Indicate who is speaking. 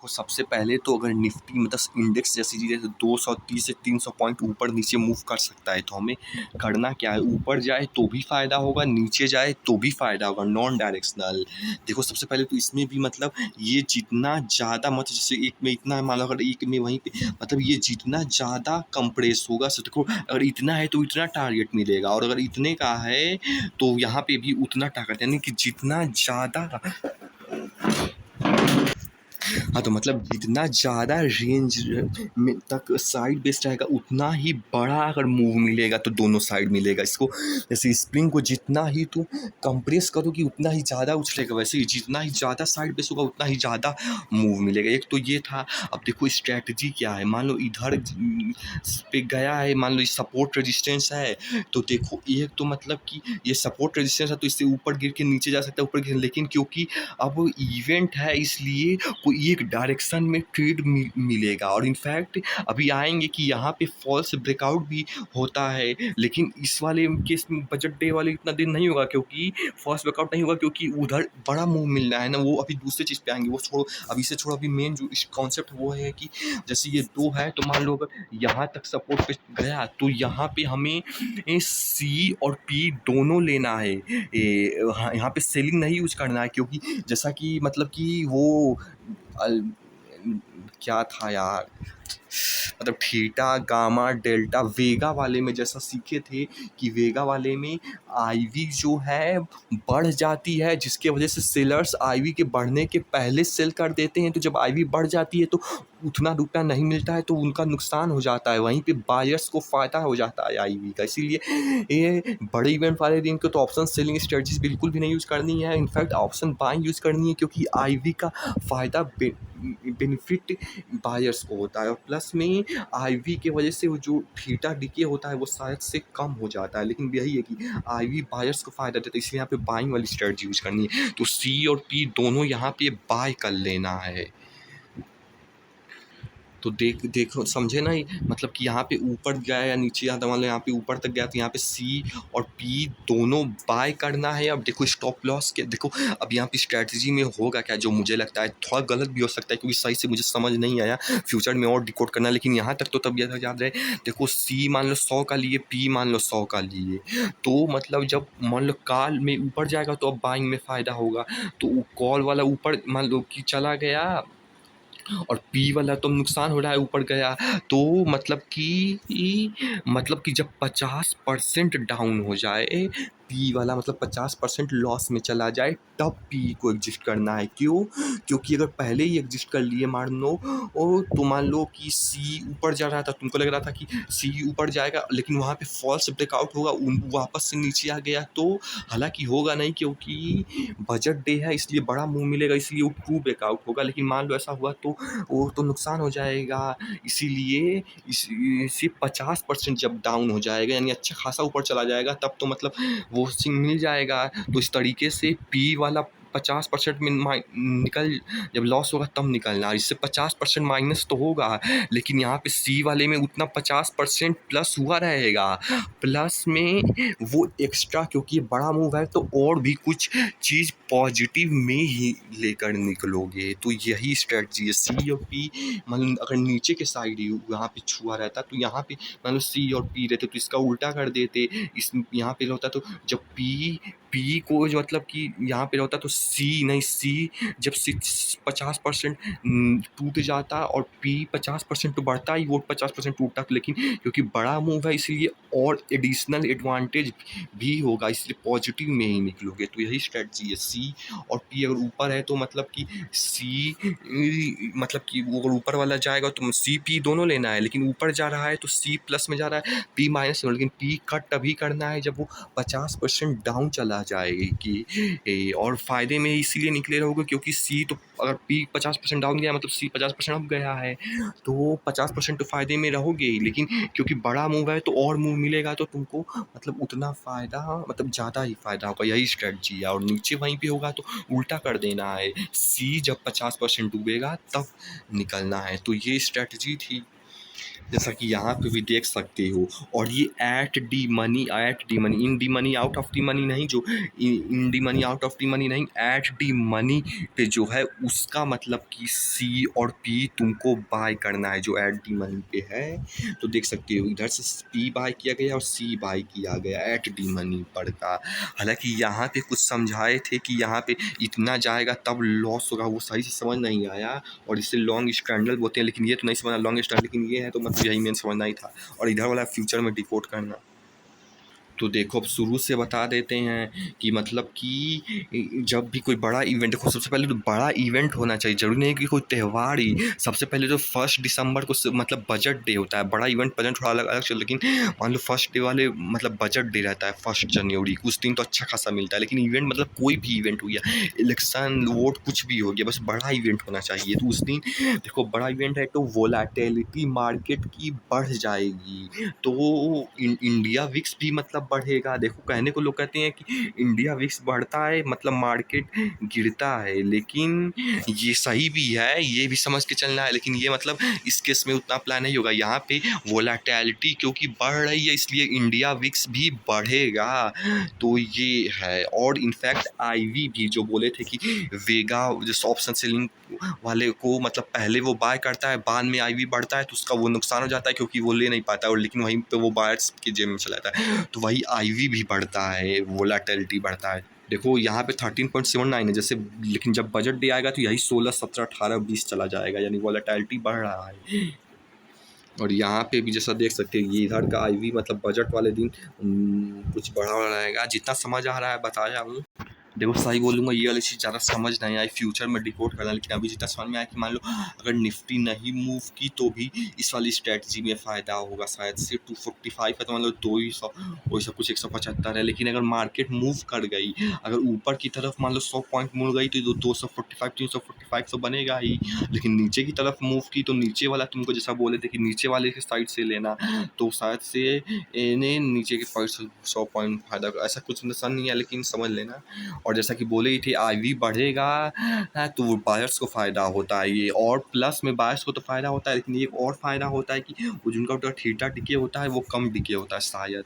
Speaker 1: तो सबसे पहले तो अगर निफ्टी मतलब इंडेक्स जैसी चीज़ें तो 230 से 300 पॉइंट ऊपर नीचे मूव कर सकता है, तो हमें करना क्या है, ऊपर जाए तो भी फ़ायदा होगा, नीचे जाए तो भी फ़ायदा होगा, नॉन डायरेक्शनल। देखो सबसे पहले तो इसमें भी मतलब ये जितना ज़्यादा मतलब जैसे एक में इतना है, मान लो अगर एक में वहीं पे मतलब ये जितना ज़्यादा कंप्रेस होगा, सो देखो अगर इतना है तो इतना टारगेट मिलेगा, और अगर इतने का है तो यहाँ पे भी उतना टारगेट, यानी कि जितना ज़्यादा हाँ, तो मतलब जितना ज़्यादा रेंज में तक साइड बेस्ड रहेगा उतना ही बड़ा अगर मूव मिलेगा तो दोनों साइड मिलेगा। इसको जैसे स्प्रिंग को जितना ही तुम कंप्रेस करोगी उतना ही ज़्यादा उछलेगा, वैसे ही जितना ही ज़्यादा साइड बेस होगा उतना ही ज़्यादा मूव मिलेगा। एक तो ये था। अब देखो स्ट्रैटेजी क्या है, मान लो इधर पे गया है, मान लो ये सपोर्ट रेजिस्टेंस है, तो देखो एक तो मतलब कि ये सपोर्ट रेजिस्टेंस है तो इससे ऊपर गिर के नीचे जा सकता है, ऊपर गिर, लेकिन क्योंकि अब इवेंट है इसलिए कोई एक डायरेक्शन में ट्रेड मिलेगा। और इनफैक्ट अभी आएंगे कि यहाँ पे फॉल्स ब्रेकआउट भी होता है, लेकिन इस वाले केस में बजट डे वाले इतना दिन नहीं होगा, क्योंकि फॉल्स ब्रेकआउट नहीं होगा, क्योंकि उधर बड़ा मूव मिलना है ना, वो अभी दूसरे चीज़ पे आएंगे, वो छोड़ो, अभी से छोड़ो। अभी मेन जो कॉन्सेप्ट वो है कि जैसे ये दो है तो मान लो अगर यहाँ तक सपोर्ट पे गया तो यहाँ पे हमें सी और पी दोनों लेना है। यहाँ पे सेलिंग नहीं यूज करना है, क्योंकि जैसा कि मतलब कि वो अल, क्या था यार, मतलब थीटा गामा डेल्टा वेगा वाले में जैसा सीखे थे कि वेगा वाले में आईवी जो है बढ़ जाती है, जिसके वजह से सेलर्स आईवी के बढ़ने के पहले सेल कर देते हैं, तो जब आईवी बढ़ जाती है तो उतना रुपया नहीं मिलता है तो उनका नुकसान हो जाता है, वहीं पे बायर्स को फ़ायदा हो जाता है आईवी का। इसीलिए ये बड़े इवेंट वाले दिन को तो ऑप्शन सेलिंग स्ट्रेटजीज बिल्कुल भी नहीं यूज़ करनी है, इनफैक्ट ऑप्शन बाइंग यूज़ करनी है, क्योंकि आईवी का फ़ायदा बेनिफिट बायर्स को होता है, और प्लस में आईवी के वजह से वो जो थीटा डीके होता है वो शायद से कम हो जाता है, लेकिन यही है कि आईवी बायर्स को फ़ायदा देता है, इसलिए यहाँ पे बाइंग वाली स्ट्रेटजी यूज़ करनी है। तो सी और पी दोनों यहाँ पे बाय कर लेना है। तो देखो समझे ना, ये मतलब कि यहाँ पे ऊपर गया या नीचे, या मान लो यहाँ पे ऊपर तक गया तो यहाँ पे सी और पी दोनों बाय करना है। अब देखो स्टॉप लॉस के देखो, अब यहाँ पे स्ट्रैटेजी में होगा क्या, जो मुझे लगता है थोड़ा गलत भी हो सकता है, क्योंकि सही से मुझे समझ नहीं आया, फ्यूचर में और डिकोड करना, लेकिन यहाँ तक तो तब याद रहे। देखो सी मान लो 100 का लिए, पी मान लो 100 का लिए, तो मतलब जब मान लो कॉल में ऊपर जाएगा तो अब बाइंग में फ़ायदा होगा, तो कॉल वाला ऊपर मान लो कि चला गया और पी वाला तो नुकसान हो रहा है ऊपर गया, तो मतलब कि जब 50% डाउन हो जाए पी वाला, मतलब 50% लॉस में चला जाए, तब पी को एग्जिस्ट करना है। क्यों? क्योंकि अगर पहले ही एग्जिस्ट कर लिए, मान लो तो मान लो कि सी ऊपर जा रहा था, तुमको लग रहा था कि सी ऊपर जाएगा, लेकिन वहाँ पे फॉल्स ब्रेकआउट होगा, वापस से नीचे आ गया, तो हालांकि होगा नहीं, क्योंकि बजट डे है इसलिए बड़ा मूव मिलेगा, इसलिए वो ट्रू ब्रेकआउट होगा, लेकिन मान लो ऐसा हुआ तो वो तो नुकसान हो जाएगा। इसीलिए इसे 50% जब डाउन हो जाएगा, यानी अच्छा खासा ऊपर चला जाएगा, तब तो मतलब वो सिंग मिल जाएगा। तो इस तरीके से पी वाला 50% में निकल, जब लॉस होगा तब निकलना, इससे 50% माइनस तो होगा, लेकिन यहाँ पे सी वाले में उतना 50% प्लस हुआ रहेगा, प्लस में वो एक्स्ट्रा, क्योंकि ये बड़ा मूव है तो और भी कुछ चीज़ पॉजिटिव में ही लेकर निकलोगे। तो यही स्ट्रेटजी है। सी और पी मतलब अगर नीचे के साइड ही यहाँ पे छुआ रहता तो यहाँ पे मान लो सी और पी रहते तो इसका उल्टा कर देते, इस यहाँ पे होता तो जब पी को जो मतलब कि यहाँ पे होता तो सी नहीं, सी जब 50% टूट जाता और पी 50% तो बढ़ता ही, वो 50% टूटता, लेकिन क्योंकि बड़ा मूव है इसलिए और एडिशनल एडवांटेज भी होगा, इसलिए पॉजिटिव में ही निकलोगे। तो यही स्ट्रेटजी है। सी और पी अगर ऊपर है तो मतलब कि सी मतलब कि वो अगर ऊपर वाला जाएगा तो सी पी दोनों लेना है, लेकिन ऊपर जा रहा है तो सी प्लस में जा रहा है, पी माइनस में, लेकिन पी कट तभी करना है जब वो 50% डाउन चला जाएगी। और फ़ायदे में इसीलिए निकले रहोगे क्योंकि सी तो अगर पी 50% डाउन गया मतलब सी 50% अप गया है, तो 50% तो फ़ायदे में रहोगे ही, लेकिन क्योंकि बड़ा मूव है तो और मूव मिलेगा तो तुमको मतलब उतना फ़ायदा, मतलब ज़्यादा ही फ़ायदा होगा। यही स्ट्रेटजी है। और नीचे वहीं पे होगा तो उल्टा कर देना है, सी जब 50% डूबेगा तब निकलना है। तो ये स्ट्रेटजी थी। जैसा कि यहाँ पे भी देख सकते हो। और ये at the money, in the money out of the money नहीं, जो in the money out of the money नहीं, एट डी मनी पे जो है उसका मतलब कि सी और पी तुमको बाय करना है, जो एट डी मनी पे है। तो देख सकते हो इधर से पी बाय किया गया और सी बाय किया गया एट डी मनी पर का। हालांकि यहाँ पे कुछ समझाए थे कि यहाँ पे इतना जाएगा तब लॉस होगा, वो सही से समझ नहीं आया और इसे लॉन्ग स्टैंडर्ड बोलते हैं, लेकिन ये तो नहीं समझना लॉन्ग स्टैंडर्ड, लेकिन ये है तो मतलब यही मेन समझना ही था। और इधर वाला फ्यूचर में डिकोड करना। तो देखो अब शुरू से बता देते हैं कि मतलब कि जब भी कोई बड़ा इवेंट, देखो सबसे पहले तो बड़ा इवेंट होना चाहिए, ज़रूरी नहीं कि कोई त्यौहार ही। सबसे पहले तो 1 दिसंबर को मतलब बजट डे होता है। बड़ा इवेंट बजट थोड़ा अलग अलग चल, लेकिन मान लो फर्स्ट डे वाले मतलब बजट डे रहता है 1 जनवरी, उस दिन तो अच्छा खासा मिलता है। लेकिन इवेंट मतलब कोई भी इवेंट हो गया, इलेक्शन वोट कुछ भी हो गया, बस बड़ा इवेंट होना चाहिए। तो उस दिन देखो बड़ा इवेंट है तो वोलेटिलिटी मार्केट की बढ़ जाएगी, तो इंडिया विक्स भी मतलब बढ़ेगा। देखो कहने को लोग कहते हैं कि इंडिया विक्स बढ़ता है मतलब मार्केट गिरता है, लेकिन ये सही भी है, ये भी समझ के चलना है। लेकिन ये मतलब इस केस में उतना अप्लाई नहीं होगा। यहाँ पे वोलेटिलिटी क्योंकि बढ़ रही है इसलिए इंडिया विक्स भी बढ़ेगा। तो ये है। और इनफैक्ट आईवी भी जो बोले थे कि वेगा जो ऑप्शन सेलिंग वाले को मतलब पहले वो बाय करता है बाद में आईवी बढ़ता है तो उसका वो नुकसान हो जाता है क्योंकि वो ले नहीं पाता है, और लेकिन वहीं पे वो बायर्स की जेब में चला जाता है। तो वही आईवी भी बढ़ता है, वोलेटिलिटी बढ़ता है। देखो यहाँ पे 13.79 है जैसे, लेकिन जब बजट डे आएगा तो यही 16, 17, 18, 20 चला जाएगा, यानी वोलेटिलिटी बढ़ रहा है। और यहाँ पे भी जैसा देख सकते हैं ये इधर का आईवी मतलब बजट वाले दिन कुछ बड़ा रहेगा, जितना समझ आ रहा है बताया हूँ। देखो सही बोलूँगा ये वाली चीज़ ज़्यादा समझ नहीं आई, फ्यूचर में डिकोड करना, लेकिन अभी जितना समझ में आया कि मान लो अगर निफ्टी नहीं मूव की तो भी इस वाली स्ट्रैटेजी में फ़ायदा होगा। शायद से 245 है तो मान लो 200 वही सब कुछ 175 है, लेकिन अगर मार्केट मूव कर गई, अगर ऊपर की तरफ मान लो 100 पॉइंट मुड़ गई तो 245 345 तो बनेगा ही, लेकिन नीचे की तरफ मूव की तो नीचे वाला तुमको जैसा बोले थे कि नीचे वाले के साइड से लेना, तो शायद से इन्हें नीचे के 100 पॉइंट फ़ायदा, ऐसा कुछ निशान नहीं है लेकिन समझ लेना। और जैसा कि बोले ही थे आईवी बढ़ेगा तो वो बायर्स को फ़ायदा होता है ये, और प्लस में बायर्स को तो फ़ायदा होता है, लेकिन एक और फ़ायदा होता है कि वो जिनका थीटा डिके होता है वो कम डिके होता है शायद।